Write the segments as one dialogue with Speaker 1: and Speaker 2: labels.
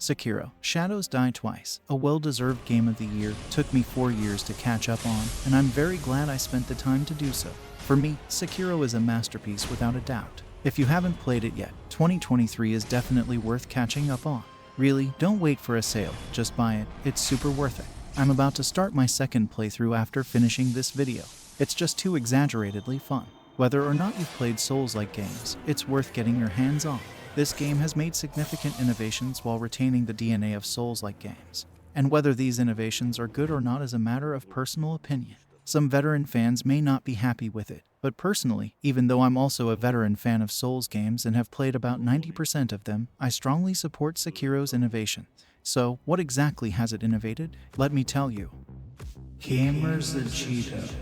Speaker 1: Sekiro, Shadows Die Twice, a well-deserved game of the year, took me 4 years to catch up on, and I'm very glad I spent the time to do so. For me, Sekiro is a masterpiece without a doubt. If you haven't played it yet, 2023 is definitely worth catching up on. Really, don't wait for a sale, just buy it, it's super worth it. I'm about to start my second playthrough after finishing this video. It's just too exaggeratedly fun. Whether or not you've played Souls-like games, it's worth getting your hands on. This game has made significant innovations while retaining the DNA of Souls-like games. And whether these innovations are good or not is a matter of personal opinion. Some veteran fans may not be happy with it, but personally, even though I'm also a veteran fan of Souls games and have played about 90% of them, I strongly support Sekiro's innovation. So, what exactly has it innovated? Let me tell you. Gamers the Cheeto.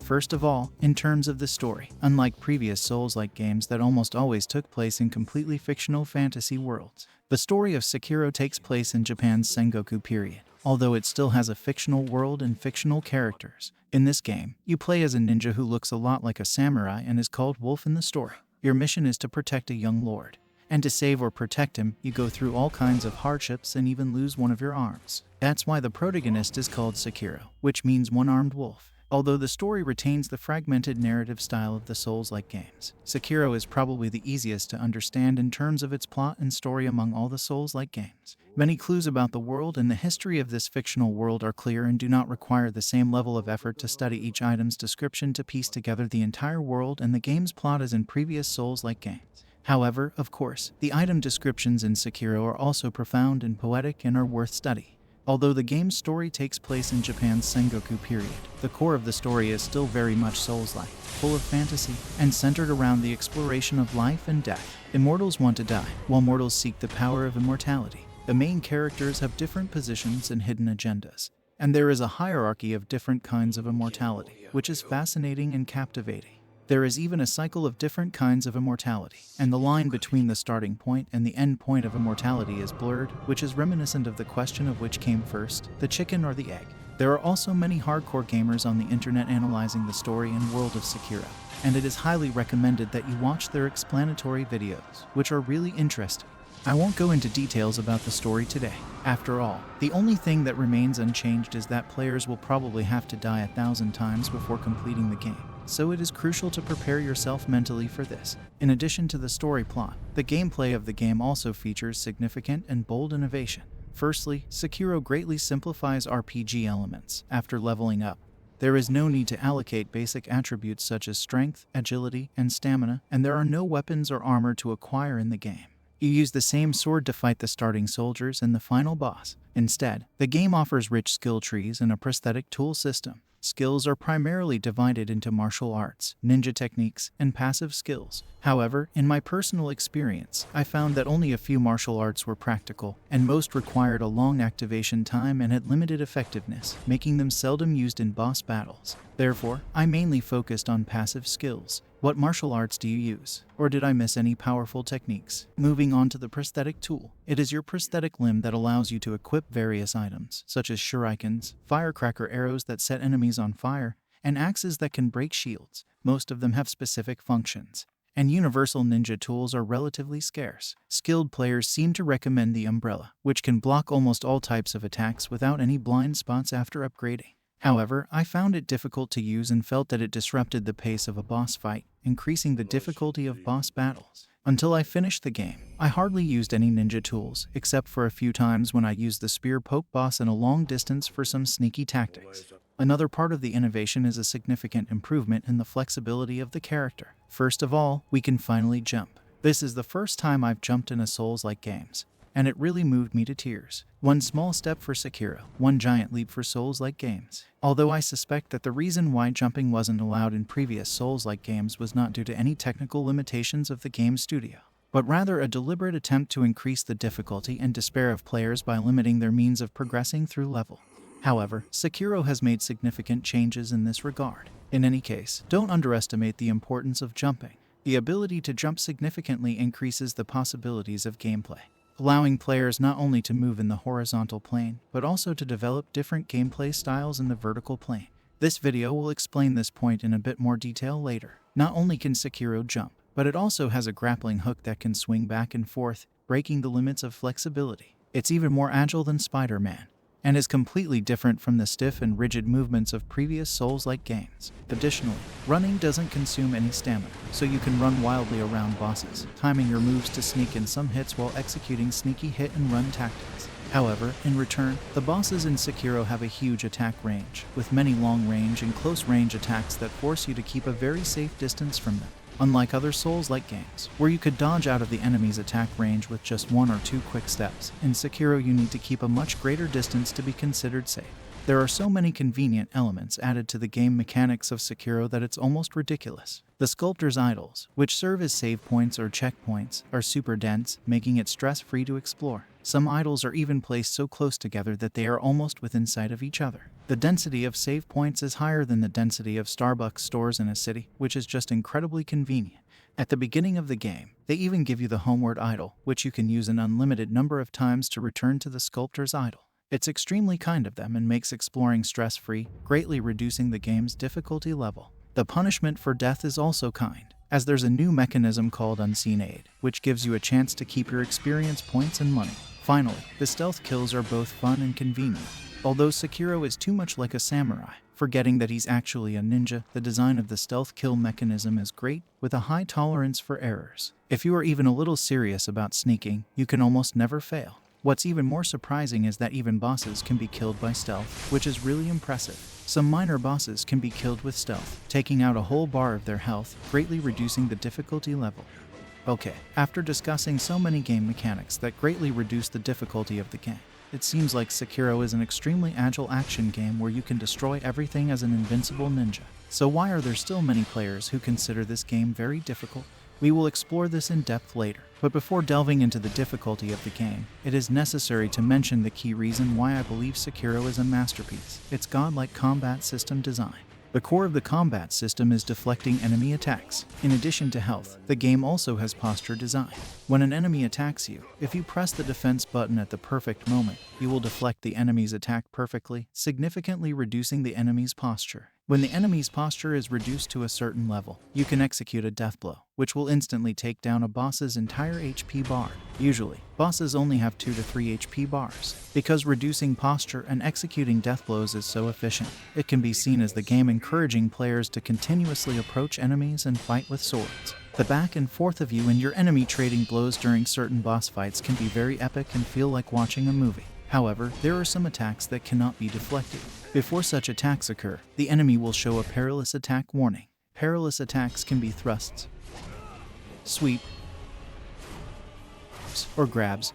Speaker 1: First of all, in terms of the story, unlike previous Souls-like games that almost always took place in completely fictional fantasy worlds, the story of Sekiro takes place in Japan's Sengoku period, although it still has a fictional world and fictional characters. In this game, you play as a ninja who looks a lot like a samurai and is called Wolf in the story. Your mission is to protect a young lord. And to save or protect him, you go through all kinds of hardships and even lose one of your arms. That's why the protagonist is called Sekiro, which means one-armed wolf. Although the story retains the fragmented narrative style of the Souls-like games, Sekiro is probably the easiest to understand in terms of its plot and story among all the Souls-like games. Many clues about the world and the history of this fictional world are clear and do not require the same level of effort to study each item's description to piece together the entire world and the game's plot as in previous Souls-like games. However, of course, the item descriptions in Sekiro are also profound and poetic and are worth study. Although the game's story takes place in Japan's Sengoku period, the core of the story is still very much Souls-like, full of fantasy, and centered around the exploration of life and death. Immortals want to die, while mortals seek the power of immortality. The main characters have different positions and hidden agendas, and there is a hierarchy of different kinds of immortality, which is fascinating and captivating. There is even a cycle of different kinds of immortality, and the line between the starting point and the end point of immortality is blurred, which is reminiscent of the question of which came first, the chicken or the egg. There are also many hardcore gamers on the internet analyzing the story and world of Sekiro, and it is highly recommended that you watch their explanatory videos, which are really interesting. I won't go into details about the story today. After all, the only thing that remains unchanged is that players will probably have to die 1,000 times before completing the game. So it is crucial to prepare yourself mentally for this. In addition to the story plot, the gameplay of the game also features significant and bold innovation. Firstly, Sekiro greatly simplifies RPG elements after leveling up. There is no need to allocate basic attributes such as strength, agility, and stamina, and there are no weapons or armor to acquire in the game. You use the same sword to fight the starting soldiers and the final boss. Instead, the game offers rich skill trees and a prosthetic tool system. Skills are primarily divided into martial arts, ninja techniques, and passive skills. However, in my personal experience, I found that only a few martial arts were practical, and most required a long activation time and had limited effectiveness, making them seldom used in boss battles. Therefore, I mainly focused on passive skills. What martial arts do you use? Or did I miss any powerful techniques? Moving on to the prosthetic tool. It is your prosthetic limb that allows you to equip various items, such as shurikens, firecracker arrows that set enemies on fire, and axes that can break shields. Most of them have specific functions, and universal ninja tools are relatively scarce. Skilled players seem to recommend the umbrella, which can block almost all types of attacks without any blind spots after upgrading. However, I found it difficult to use and felt that it disrupted the pace of a boss fight, increasing the difficulty of boss battles. Until I finished the game, I hardly used any ninja tools, except for a few times when I used the spear poke boss in a long distance for some sneaky tactics. Another part of the innovation is a significant improvement in the flexibility of the character. First of all, we can finally jump. This is the first time I've jumped in a Souls-like games, and it really moved me to tears. One small step for Sekiro, one giant leap for Souls-like games. Although I suspect that the reason why jumping wasn't allowed in previous Souls-like games was not due to any technical limitations of the game studio, but rather a deliberate attempt to increase the difficulty and despair of players by limiting their means of progressing through level. However, Sekiro has made significant changes in this regard. In any case, don't underestimate the importance of jumping. The ability to jump significantly increases the possibilities of gameplay, allowing players not only to move in the horizontal plane, but also to develop different gameplay styles in the vertical plane. This video will explain this point in a bit more detail later. Not only can Sekiro jump, but it also has a grappling hook that can swing back and forth, breaking the limits of flexibility. It's even more agile than Spider-Man, and is completely different from the stiff and rigid movements of previous Souls-like games. Additionally, running doesn't consume any stamina, so you can run wildly around bosses, timing your moves to sneak in some hits while executing sneaky hit-and-run tactics. However, in return, the bosses in Sekiro have a huge attack range, with many long-range and close-range attacks that force you to keep a very safe distance from them. Unlike other Souls-like games, where you could dodge out of the enemy's attack range with just 1 or 2 quick steps, in Sekiro you need to keep a much greater distance to be considered safe. There are so many convenient elements added to the game mechanics of Sekiro that it's almost ridiculous. The sculptor's idols, which serve as save points or checkpoints, are super dense, making it stress-free to explore. Some idols are even placed so close together that they are almost within sight of each other. The density of save points is higher than the density of Starbucks stores in a city, which is just incredibly convenient. At the beginning of the game, they even give you the homeward idol, which you can use an unlimited number of times to return to the sculptor's idol. It's extremely kind of them and makes exploring stress-free, greatly reducing the game's difficulty level. The punishment for death is also kind, as there's a new mechanism called Unseen Aid, which gives you a chance to keep your experience points and money. Finally, the stealth kills are both fun and convenient. Although Sekiro is too much like a samurai, forgetting that he's actually a ninja, the design of the stealth kill mechanism is great, with a high tolerance for errors. If you are even a little serious about sneaking, you can almost never fail. What's even more surprising is that even bosses can be killed by stealth, which is really impressive. Some minor bosses can be killed with stealth, taking out a whole bar of their health, greatly reducing the difficulty level. Okay, after discussing so many game mechanics that greatly reduce the difficulty of the game, it seems like Sekiro is an extremely agile action game where you can destroy everything as an invincible ninja. So why are there still many players who consider this game very difficult? We will explore this in depth later, but before delving into the difficulty of the game, it is necessary to mention the key reason why I believe Sekiro is a masterpiece: its godlike combat system design. The core of the combat system is deflecting enemy attacks. In addition to health, the game also has posture design. When an enemy attacks you, if you press the defense button at the perfect moment, you will deflect the enemy's attack perfectly, significantly reducing the enemy's posture. When the enemy's posture is reduced to a certain level, you can execute a death blow, which will instantly take down a boss's entire HP bar. Usually, bosses only have 2 to 3 HP bars. Because reducing posture and executing death blows is so efficient, it can be seen as the game encouraging players to continuously approach enemies and fight with swords. The back and forth of you and your enemy trading blows during certain boss fights can be very epic and feel like watching a movie. However, there are some attacks that cannot be deflected. Before such attacks occur, the enemy will show a perilous attack warning. Perilous attacks can be thrusts, sweeps, or grabs,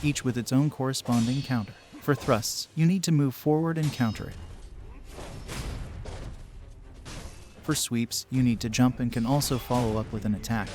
Speaker 1: each with its own corresponding counter. For thrusts, you need to move forward and counter it. For sweeps, you need to jump and can also follow up with an attack.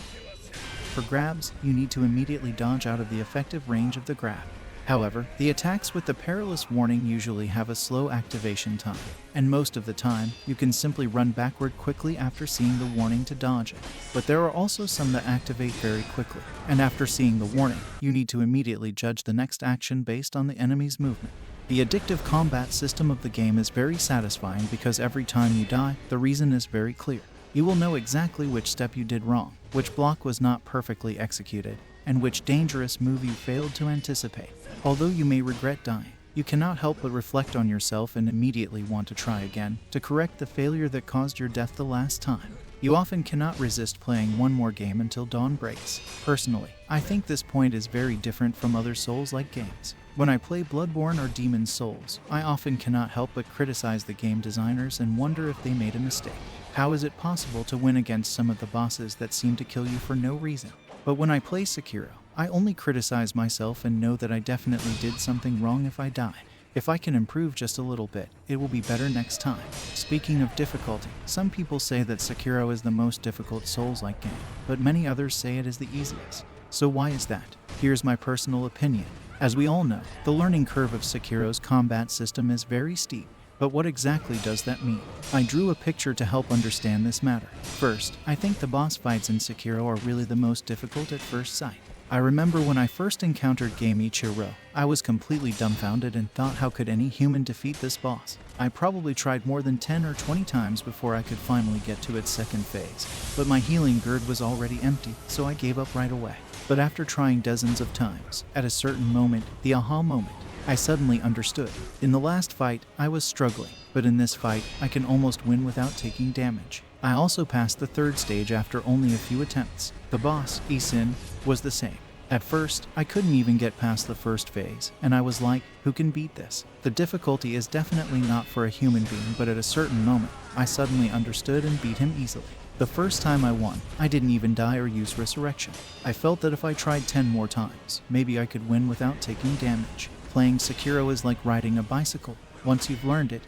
Speaker 1: For grabs, you need to immediately dodge out of the effective range of the grab. However, the attacks with the perilous warning usually have a slow activation time, and most of the time, you can simply run backward quickly after seeing the warning to dodge it. But there are also some that activate very quickly, and after seeing the warning, you need to immediately judge the next action based on the enemy's movement. The addictive combat system of the game is very satisfying because every time you die, the reason is very clear. You will know exactly which step you did wrong, which block was not perfectly executed, and which dangerous move you failed to anticipate. Although you may regret dying, you cannot help but reflect on yourself and immediately want to try again to correct the failure that caused your death the last time. You often cannot resist playing one more game until dawn breaks. Personally, I think this point is very different from other Souls-like games. When I play Bloodborne or Demon's Souls, I often cannot help but criticize the game designers and wonder if they made a mistake. How is it possible to win against some of the bosses that seem to kill you for no reason? But when I play Sekiro, I only criticize myself and know that I definitely did something wrong if I die. If I can improve just a little bit, it will be better next time. Speaking of difficulty, some people say that Sekiro is the most difficult Souls-like game, but many others say it is the easiest. So why is that? Here's my personal opinion. As we all know, the learning curve of Sekiro's combat system is very steep. But what exactly does that mean? I drew a picture to help understand this matter. First, I think the boss fights in Sekiro are really the most difficult at first sight. I remember when I first encountered Koki&Joji, I was completely dumbfounded and thought, how could any human defeat this boss? I probably tried more than 10 or 20 times before I could finally get to its second phase, but my healing gourd was already empty, so I gave up right away. But after trying dozens of times, at a certain moment, the aha moment, I suddenly understood. In the last fight, I was struggling, but in this fight, I can almost win without taking damage. I also passed the third stage after only a few attempts. The boss, Isin, was the same. At first, I couldn't even get past the first phase, and I was like, who can beat this? The difficulty is definitely not for a human being, but at a certain moment, I suddenly understood and beat him easily. The first time I won, I didn't even die or use resurrection. I felt that if I tried 10 more times, maybe I could win without taking damage. Playing Sekiro is like riding a bicycle. Once you've learned it,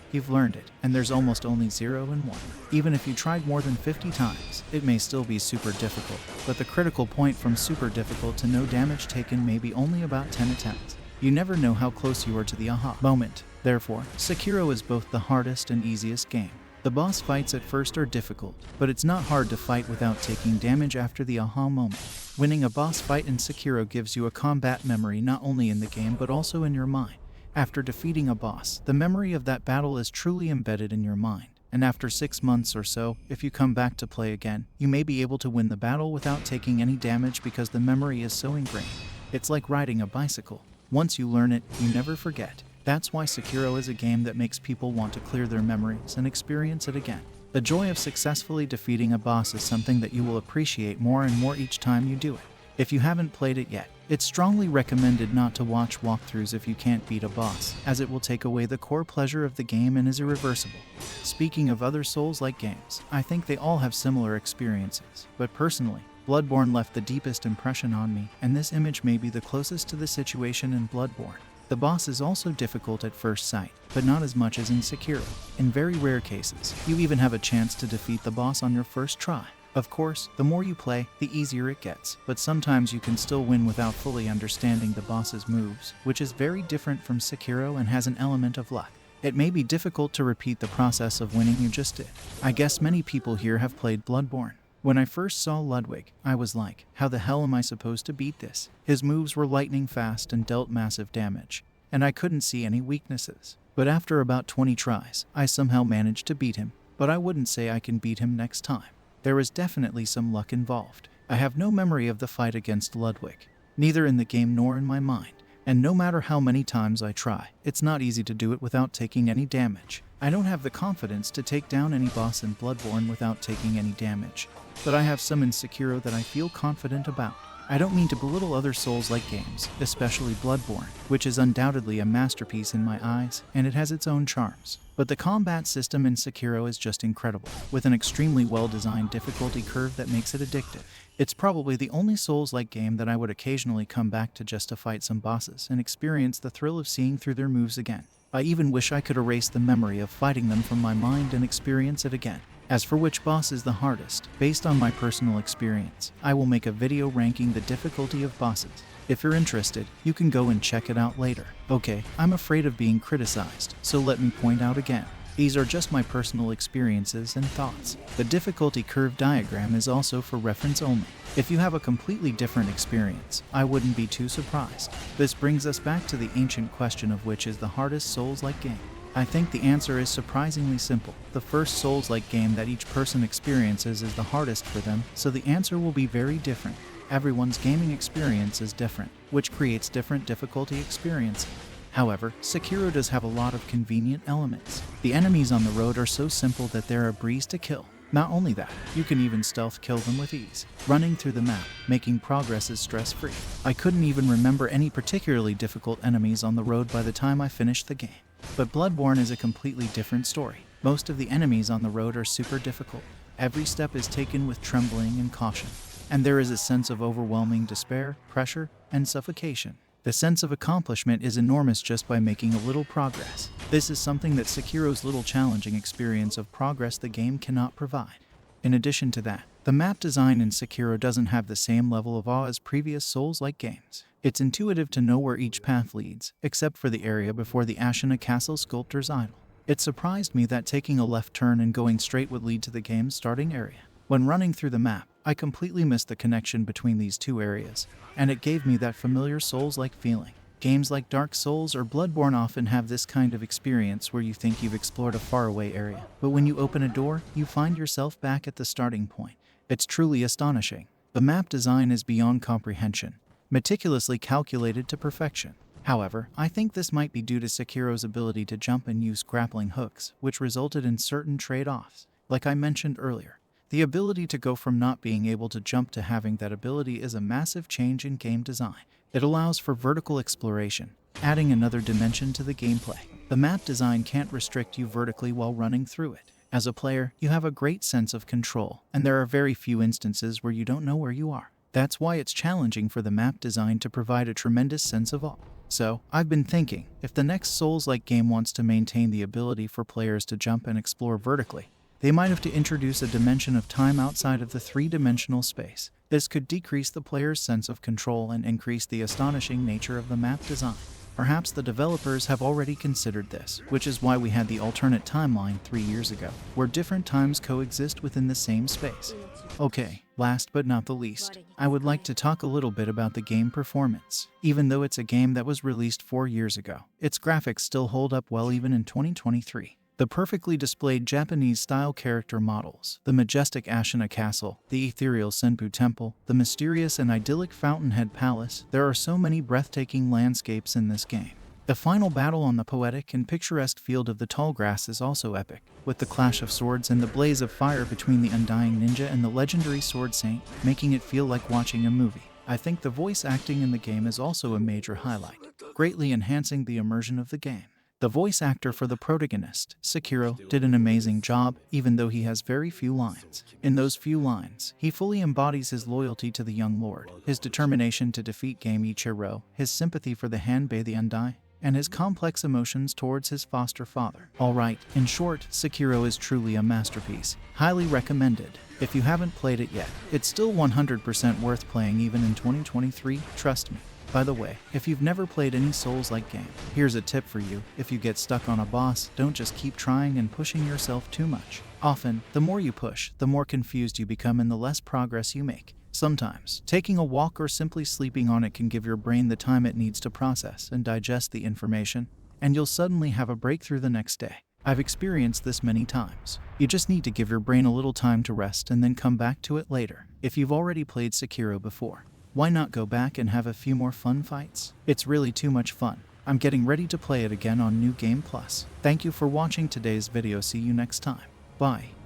Speaker 1: and there's almost only 0 and 1. Even if you tried more than 50 times, it may still be super difficult, but the critical point from super difficult to no damage taken may be only about 10 attempts. You never know how close you are to the aha moment. Therefore, Sekiro is both the hardest and easiest game. The boss fights at first are difficult, but it's not hard to fight without taking damage after the aha moment. Winning a boss fight in Sekiro gives you a combat memory not only in the game but also in your mind. After defeating a boss, the memory of that battle is truly embedded in your mind, and after 6 months or so, if you come back to play again, you may be able to win the battle without taking any damage because the memory is so ingrained. It's like riding a bicycle. Once you learn it, you never forget. That's why Sekiro is a game that makes people want to clear their memories and experience it again. The joy of successfully defeating a boss is something that you will appreciate more and more each time you do it. If you haven't played it yet, it's strongly recommended not to watch walkthroughs if you can't beat a boss, as it will take away the core pleasure of the game and is irreversible. Speaking of other Souls-like games, I think they all have similar experiences, but personally, Bloodborne left the deepest impression on me, and this image may be the closest to the situation in Bloodborne. The boss is also difficult at first sight, but not as much as in Sekiro. In very rare cases, you even have a chance to defeat the boss on your first try. Of course, the more you play, the easier it gets, but sometimes you can still win without fully understanding the boss's moves, which is very different from Sekiro and has an element of luck. It may be difficult to repeat the process of winning you just did. I guess many people here have played Bloodborne. When I first saw Ludwig, I was like, how the hell am I supposed to beat this? His moves were lightning fast and dealt massive damage, and I couldn't see any weaknesses. But after about 20 tries, I somehow managed to beat him, but I wouldn't say I can beat him next time. There is definitely some luck involved. I have no memory of the fight against Ludwig, neither in the game nor in my mind, and no matter how many times I try, it's not easy to do it without taking any damage. I don't have the confidence to take down any boss in Bloodborne without taking any damage, but I have some in Sekiro that I feel confident about. I don't mean to belittle other Souls-like games, especially Bloodborne, which is undoubtedly a masterpiece in my eyes, and it has its own charms. But the combat system in Sekiro is just incredible, with an extremely well-designed difficulty curve that makes it addictive. It's probably the only Souls-like game that I would occasionally come back to just to fight some bosses and experience the thrill of seeing through their moves again. I even wish I could erase the memory of fighting them from my mind and experience it again. As for which boss is the hardest, based on my personal experience, I will make a video ranking the difficulty of bosses. If you're interested, you can go and check it out later. Okay, I'm afraid of being criticized, so let me point out again. These are just my personal experiences and thoughts. The difficulty curve diagram is also for reference only. If you have a completely different experience, I wouldn't be too surprised. This brings us back to the ancient question of which is the hardest Souls-like game. I think the answer is surprisingly simple. The first Souls-like game that each person experiences is the hardest for them, so the answer will be very different. Everyone's gaming experience is different, which creates different difficulty experiences. However, Sekiro does have a lot of convenient elements. The enemies on the road are so simple that they're a breeze to kill. Not only that, you can even stealth kill them with ease, running through the map, making progress is stress-free. I couldn't even remember any particularly difficult enemies on the road by the time I finished the game. But Bloodborne is a completely different story. Most of the enemies on the road are super difficult. Every step is taken with trembling and caution, and there is a sense of overwhelming despair, pressure, and suffocation. The sense of accomplishment is enormous just by making a little progress. This is something that Sekiro's little challenging experience of progress the game cannot provide. In addition to that, the map design in Sekiro doesn't have the same level of awe as previous Souls-like games. It's intuitive to know where each path leads, except for the area before the Ashina Castle Sculptor's Idol. It surprised me that taking a left turn and going straight would lead to the game's starting area. When running through the map, I completely missed the connection between these two areas, and it gave me that familiar Souls-like feeling. Games like Dark Souls or Bloodborne often have this kind of experience where you think you've explored a faraway area, but when you open a door, you find yourself back at the starting point. It's truly astonishing. The map design is beyond comprehension, meticulously calculated to perfection. However, I think this might be due to Sekiro's ability to jump and use grappling hooks, which resulted in certain trade-offs. Like I mentioned earlier, the ability to go from not being able to jump to having that ability is a massive change in game design. It allows for vertical exploration, adding another dimension to the gameplay. The map design can't restrict you vertically while running through it. As a player, you have a great sense of control, and there are very few instances where you don't know where you are. That's why it's challenging for the map design to provide a tremendous sense of awe. So, I've been thinking, if the next Souls-like game wants to maintain the ability for players to jump and explore vertically, they might have to introduce a dimension of time outside of the three-dimensional space. This could decrease the player's sense of control and increase the astonishing nature of the map design. Perhaps the developers have already considered this, which is why we had the alternate timeline 3 years ago, where different times coexist within the same space. Okay, last but not the least, I would like to talk a little bit about the game performance. Even though it's a game that was released 4 years ago, its graphics still hold up well even in 2023. The perfectly displayed Japanese-style character models, the majestic Ashina Castle, the ethereal Senpu Temple, the mysterious and idyllic Fountainhead Palace, there are so many breathtaking landscapes in this game. The final battle on the poetic and picturesque field of the tall grass is also epic, with the clash of swords and the blaze of fire between the undying ninja and the legendary sword saint, making it feel like watching a movie. I think the voice acting in the game is also a major highlight, greatly enhancing the immersion of the game. The voice actor for the protagonist, Sekiro, did an amazing job, even though he has very few lines. In those few lines, he fully embodies his loyalty to the young lord, his determination to defeat Game Ichiro, his sympathy for the Hanbei the Undai, and his complex emotions towards his foster father. Alright, in short, Sekiro is truly a masterpiece. Highly recommended. If you haven't played it yet, it's still 100% worth playing even in 2023, trust me. By the way, if you've never played any Souls-like game, here's a tip for you. If you get stuck on a boss, don't just keep trying and pushing yourself too much. Often, the more you push, the more confused you become and the less progress you make. Sometimes, taking a walk or simply sleeping on it can give your brain the time it needs to process and digest the information, and you'll suddenly have a breakthrough the next day. I've experienced this many times. You just need to give your brain a little time to rest and then come back to it later. If you've already played Sekiro before, why not go back and have a few more fun fights? It's really too much fun. I'm getting ready to play it again on New Game Plus. Thank you for watching today's video. See you next time. Bye.